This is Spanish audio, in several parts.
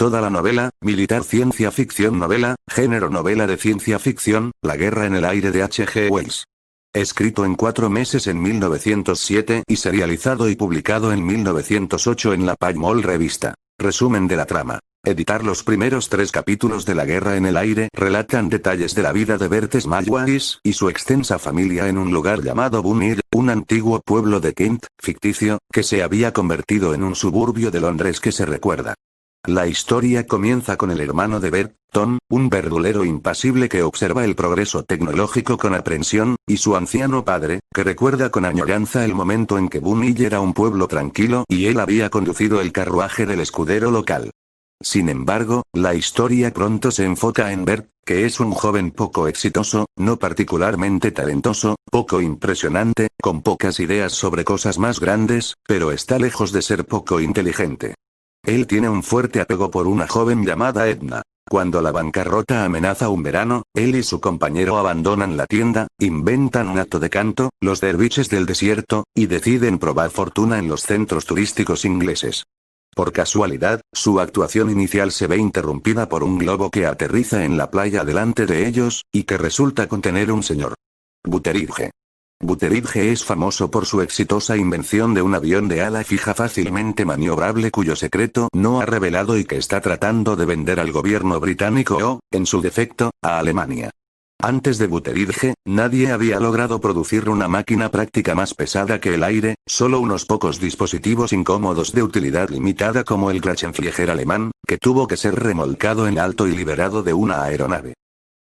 Toda la novela, militar ciencia ficción novela, género novela de ciencia ficción, La guerra en el aire de H.G. Wells. Escrito en 4 meses en 1907 y serializado y publicado en 1908 en la Pall Mall revista. Resumen de la trama. Editar. Los primeros 3 capítulos de La guerra en el aire relatan detalles de la vida de Bert Smallways y su extensa familia en un lugar llamado Bunhill, un antiguo pueblo de Kent, ficticio, que se había convertido en un suburbio de Londres que se recuerda. La historia comienza con el hermano de Bert, Tom, un verdulero impasible que observa el progreso tecnológico con aprensión, y su anciano padre, que recuerda con añoranza el momento en que Bunhill era un pueblo tranquilo y él había conducido el carruaje del escudero local. Sin embargo, la historia pronto se enfoca en Bert, que es un joven poco exitoso, no particularmente talentoso, poco impresionante, con pocas ideas sobre cosas más grandes, pero está lejos de ser poco inteligente. Él tiene un fuerte apego por una joven llamada Edna. Cuando la bancarrota amenaza un verano, él y su compañero abandonan la tienda, inventan un acto de canto, los derviches del desierto, y deciden probar fortuna en los centros turísticos ingleses. Por casualidad, su actuación inicial se ve interrumpida por un globo que aterriza en la playa delante de ellos, y que resulta contener un señor Butteridge. Butteridge es famoso por su exitosa invención de un avión de ala fija fácilmente maniobrable cuyo secreto no ha revelado y que está tratando de vender al gobierno británico o, en su defecto, a Alemania. Antes de Butteridge, nadie había logrado producir una máquina práctica más pesada que el aire, solo unos pocos dispositivos incómodos de utilidad limitada como el Glockenflieger alemán, que tuvo que ser remolcado en alto y liberado de una aeronave.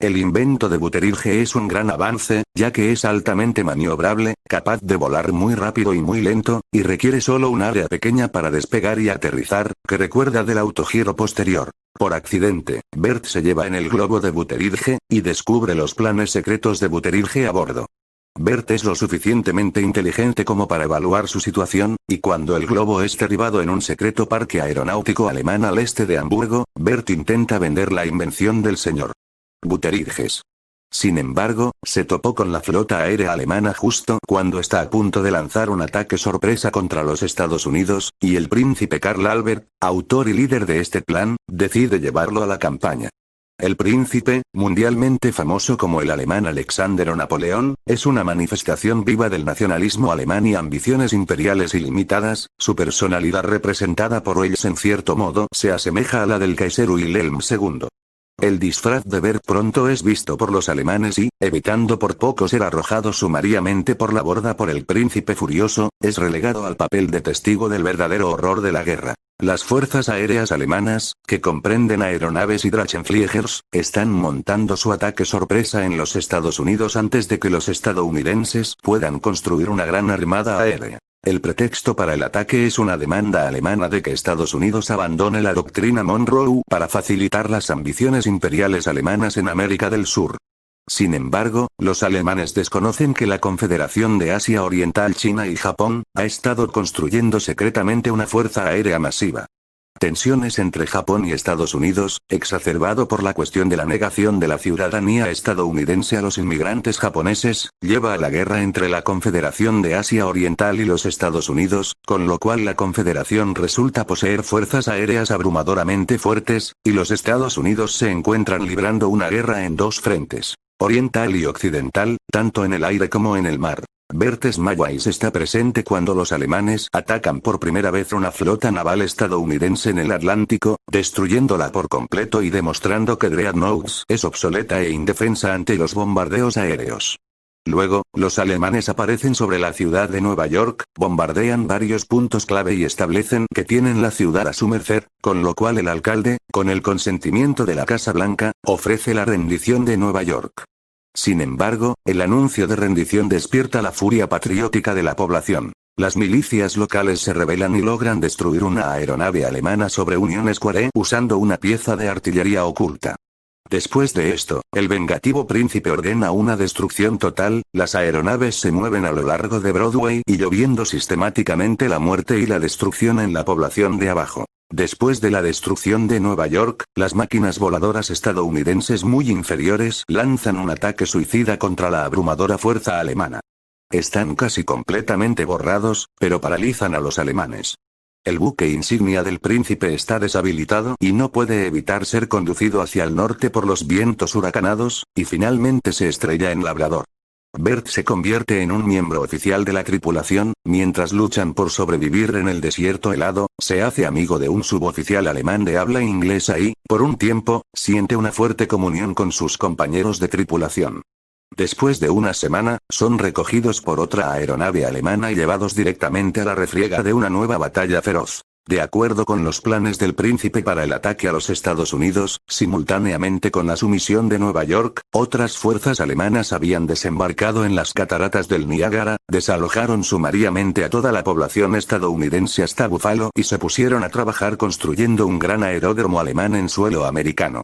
El invento de Butteridge es un gran avance, ya que es altamente maniobrable, capaz de volar muy rápido y muy lento, y requiere solo un área pequeña para despegar y aterrizar, que recuerda del autogiro posterior. Por accidente, Bert se lleva en el globo de Butteridge, y descubre los planes secretos de Butteridge a bordo. Bert es lo suficientemente inteligente como para evaluar su situación, y cuando el globo es derribado en un secreto parque aeronáutico alemán al este de Hamburgo, Bert intenta vender la invención del señor Butteridge. Sin embargo, se topó con la flota aérea alemana justo cuando está a punto de lanzar un ataque sorpresa contra los Estados Unidos, y el príncipe Karl Albert, autor y líder de este plan, decide llevarlo a la campaña. El príncipe, mundialmente famoso como el alemán Alexander o Napoleón, es una manifestación viva del nacionalismo alemán y ambiciones imperiales ilimitadas. Su personalidad representada por Wells en cierto modo se asemeja a la del Kaiser Wilhelm II. El disfraz de Bert pronto es visto por los alemanes y, evitando por poco ser arrojado sumariamente por la borda por el príncipe furioso, es relegado al papel de testigo del verdadero horror de la guerra. Las fuerzas aéreas alemanas, que comprenden aeronaves y Drachenfliegers, están montando su ataque sorpresa en los Estados Unidos antes de que los estadounidenses puedan construir una gran armada aérea. El pretexto para el ataque es una demanda alemana de que Estados Unidos abandone la doctrina Monroe para facilitar las ambiciones imperiales alemanas en América del Sur. Sin embargo, los alemanes desconocen que la Confederación de Asia Oriental, China y Japón, ha estado construyendo secretamente una fuerza aérea masiva. Tensiones entre Japón y Estados Unidos, exacerbado por la cuestión de la negación de la ciudadanía estadounidense a los inmigrantes japoneses, lleva a la guerra entre la Confederación de Asia Oriental y los Estados Unidos, con lo cual la Confederación resulta poseer fuerzas aéreas abrumadoramente fuertes, y los Estados Unidos se encuentran librando una guerra en 2 frentes, oriental y occidental, tanto en el aire como en el mar. Bert Smallways está presente cuando los alemanes atacan por primera vez una flota naval estadounidense en el Atlántico, destruyéndola por completo y demostrando que Dreadnoughts es obsoleta e indefensa ante los bombardeos aéreos. Luego, los alemanes aparecen sobre la ciudad de Nueva York, bombardean varios puntos clave y establecen que tienen la ciudad a su merced, con lo cual el alcalde, con el consentimiento de la Casa Blanca, ofrece la rendición de Nueva York. Sin embargo, el anuncio de rendición despierta la furia patriótica de la población. Las milicias locales se rebelan y logran destruir una aeronave alemana sobre Union Square usando una pieza de artillería oculta. Después de esto, el vengativo príncipe ordena una destrucción total, las aeronaves se mueven a lo largo de Broadway y lloviendo sistemáticamente la muerte y la destrucción en la población de abajo. Después de la destrucción de Nueva York, las máquinas voladoras estadounidenses muy inferiores lanzan un ataque suicida contra la abrumadora fuerza alemana. Están casi completamente borrados, pero paralizan a los alemanes. El buque insignia del príncipe está deshabilitado y no puede evitar ser conducido hacia el norte por los vientos huracanados, y finalmente se estrella en Labrador. Bert se convierte en un miembro oficial de la tripulación, mientras luchan por sobrevivir en el desierto helado, se hace amigo de un suboficial alemán de habla inglesa y, por un tiempo, siente una fuerte comunión con sus compañeros de tripulación. Después de una semana, son recogidos por otra aeronave alemana y llevados directamente a la refriega de una nueva batalla feroz. De acuerdo con los planes del príncipe para el ataque a los Estados Unidos, simultáneamente con la sumisión de Nueva York, otras fuerzas alemanas habían desembarcado en las cataratas del Niágara, desalojaron sumariamente a toda la población estadounidense hasta Buffalo y se pusieron a trabajar construyendo un gran aeródromo alemán en suelo americano.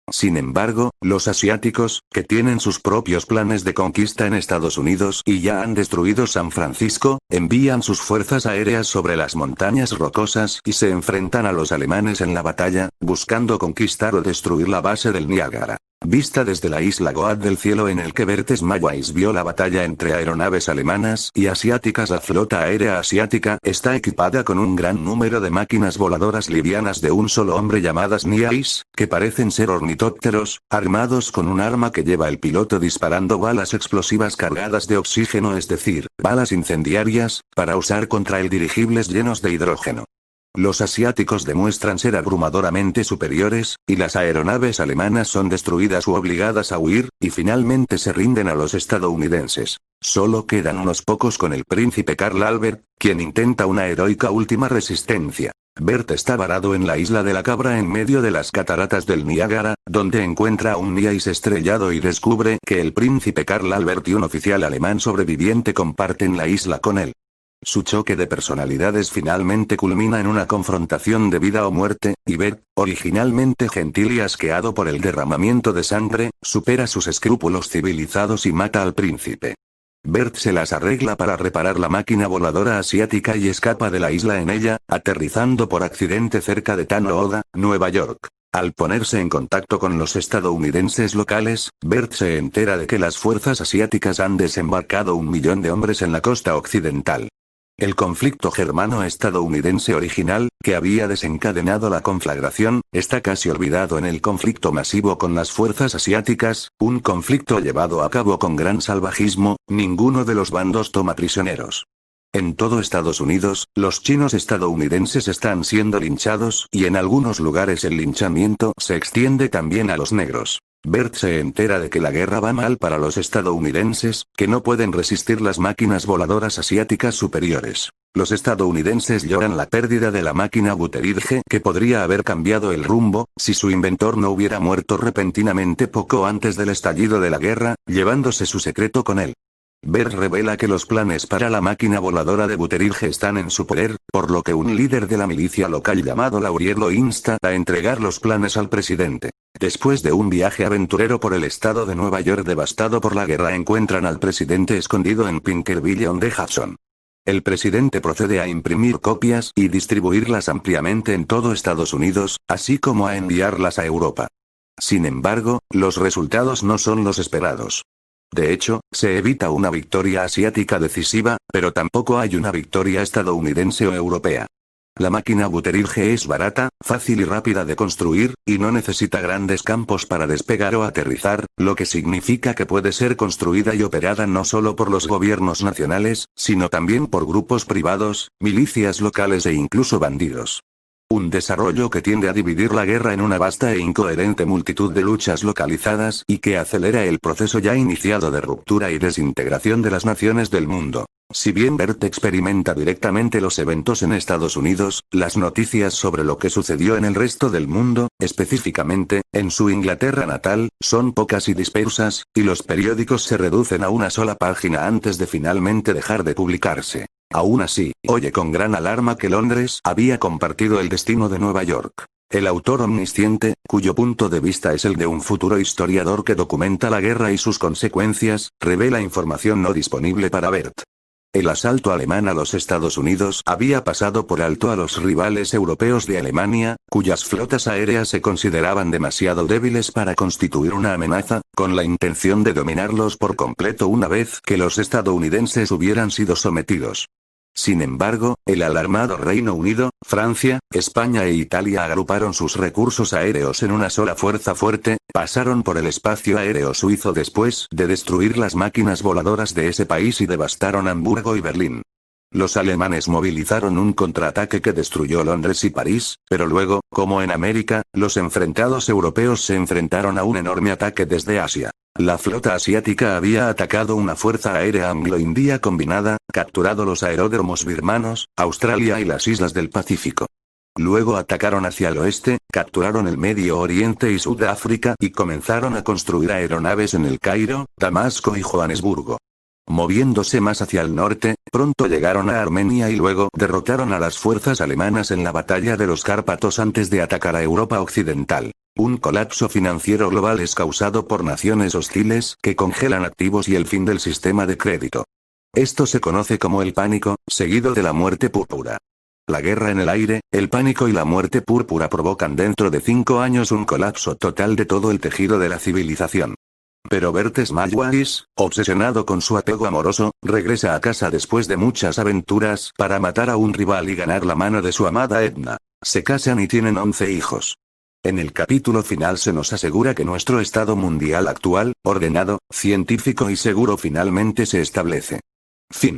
Sin embargo, los asiáticos, que tienen sus propios planes de conquista en Estados Unidos y ya han destruido San Francisco, envían sus fuerzas aéreas sobre las montañas rocosas y se enfrentan a los alemanes en la batalla, buscando conquistar o destruir la base del Niágara. Vista desde la isla Goat del cielo en el que Bert Smallways vio la batalla entre aeronaves alemanas y asiáticas. La flota aérea asiática está equipada con un gran número de máquinas voladoras livianas de un solo hombre llamadas Niais, que parecen ser ornitópteros, armados con un arma que lleva el piloto disparando balas explosivas cargadas de oxígeno, es decir, balas incendiarias, para usar contra el dirigibles llenos de hidrógeno. Los asiáticos demuestran ser abrumadoramente superiores, y las aeronaves alemanas son destruidas u obligadas a huir, y finalmente se rinden a los estadounidenses. Solo quedan unos pocos con el príncipe Karl Albert, quien intenta una heroica última resistencia. Bert está varado en la isla de la Cabra en medio de las cataratas del Niágara, donde encuentra a un Niais estrellado y descubre que el príncipe Karl Albert y un oficial alemán sobreviviente comparten la isla con él. Su choque de personalidades finalmente culmina en una confrontación de vida o muerte, y Bert, originalmente gentil y asqueado por el derramamiento de sangre, supera sus escrúpulos civilizados y mata al príncipe. Bert se las arregla para reparar la máquina voladora asiática y escapa de la isla en ella, aterrizando por accidente cerca de Tanooda, Nueva York. Al ponerse en contacto con los estadounidenses locales, Bert se entera de que las fuerzas asiáticas han desembarcado 1 millón de hombres en la costa occidental. El conflicto germano-estadounidense original, que había desencadenado la conflagración, está casi olvidado en el conflicto masivo con las fuerzas asiáticas, un conflicto llevado a cabo con gran salvajismo, ninguno de los bandos toma prisioneros. En todo Estados Unidos, los chinos estadounidenses están siendo linchados y en algunos lugares el linchamiento se extiende también a los negros. Bert se entera de que la guerra va mal para los estadounidenses, que no pueden resistir las máquinas voladoras asiáticas superiores. Los estadounidenses lloran la pérdida de la máquina Buttigieg, que podría haber cambiado el rumbo, si su inventor no hubiera muerto repentinamente poco antes del estallido de la guerra, llevándose su secreto con él. Bert revela que los planes para la máquina voladora de Buttigieg están en su poder, por lo que un líder de la milicia local llamado Laurier lo insta a entregar los planes al presidente. Después de un viaje aventurero por el estado de Nueva York devastado por la guerra, encuentran al presidente escondido en Pinkerville-on-the-Hudson. El presidente procede a imprimir copias y distribuirlas ampliamente en todo Estados Unidos, así como a enviarlas a Europa. Sin embargo, los resultados no son los esperados. De hecho, se evita una victoria asiática decisiva, pero tampoco hay una victoria estadounidense o europea. La máquina Buttigieg es barata, fácil y rápida de construir, y no necesita grandes campos para despegar o aterrizar, lo que significa que puede ser construida y operada no solo por los gobiernos nacionales, sino también por grupos privados, milicias locales e incluso bandidos. Un desarrollo que tiende a dividir la guerra en una vasta e incoherente multitud de luchas localizadas y que acelera el proceso ya iniciado de ruptura y desintegración de las naciones del mundo. Si bien Bert experimenta directamente los eventos en Estados Unidos, las noticias sobre lo que sucedió en el resto del mundo, específicamente, en su Inglaterra natal, son pocas y dispersas, y los periódicos se reducen a una sola página antes de finalmente dejar de publicarse. Aún así, oye con gran alarma que Londres había compartido el destino de Nueva York. El autor omnisciente, cuyo punto de vista es el de un futuro historiador que documenta la guerra y sus consecuencias, revela información no disponible para Bert. El asalto alemán a los Estados Unidos había pasado por alto a los rivales europeos de Alemania, cuyas flotas aéreas se consideraban demasiado débiles para constituir una amenaza, con la intención de dominarlos por completo una vez que los estadounidenses hubieran sido sometidos. Sin embargo, el alarmado Reino Unido, Francia, España e Italia agruparon sus recursos aéreos en una sola fuerza fuerte, pasaron por el espacio aéreo suizo después de destruir las máquinas voladoras de ese país y devastaron Hamburgo y Berlín. Los alemanes movilizaron un contraataque que destruyó Londres y París, pero luego, como en América, los enfrentados europeos se enfrentaron a un enorme ataque desde Asia. La flota asiática había atacado una fuerza aérea anglo-india combinada, capturado los aeródromos birmanos, Australia y las islas del Pacífico. Luego atacaron hacia el oeste, capturaron el Medio Oriente y Sudáfrica y comenzaron a construir aeronaves en El Cairo, Damasco y Johannesburgo. Moviéndose más hacia el norte, pronto llegaron a Armenia y luego derrotaron a las fuerzas alemanas en la batalla de los Cárpatos antes de atacar a Europa Occidental. Un colapso financiero global es causado por naciones hostiles que congelan activos y el fin del sistema de crédito. Esto se conoce como el pánico, seguido de la muerte púrpura. La guerra en el aire, el pánico y la muerte púrpura provocan dentro de 5 años un colapso total de todo el tejido de la civilización. Pero Bertes Mayuais, obsesionado con su apego amoroso, regresa a casa después de muchas aventuras para matar a un rival y ganar la mano de su amada Edna. Se casan y tienen 11 hijos. En el capítulo final se nos asegura que nuestro estado mundial actual, ordenado, científico y seguro finalmente se establece. Fin.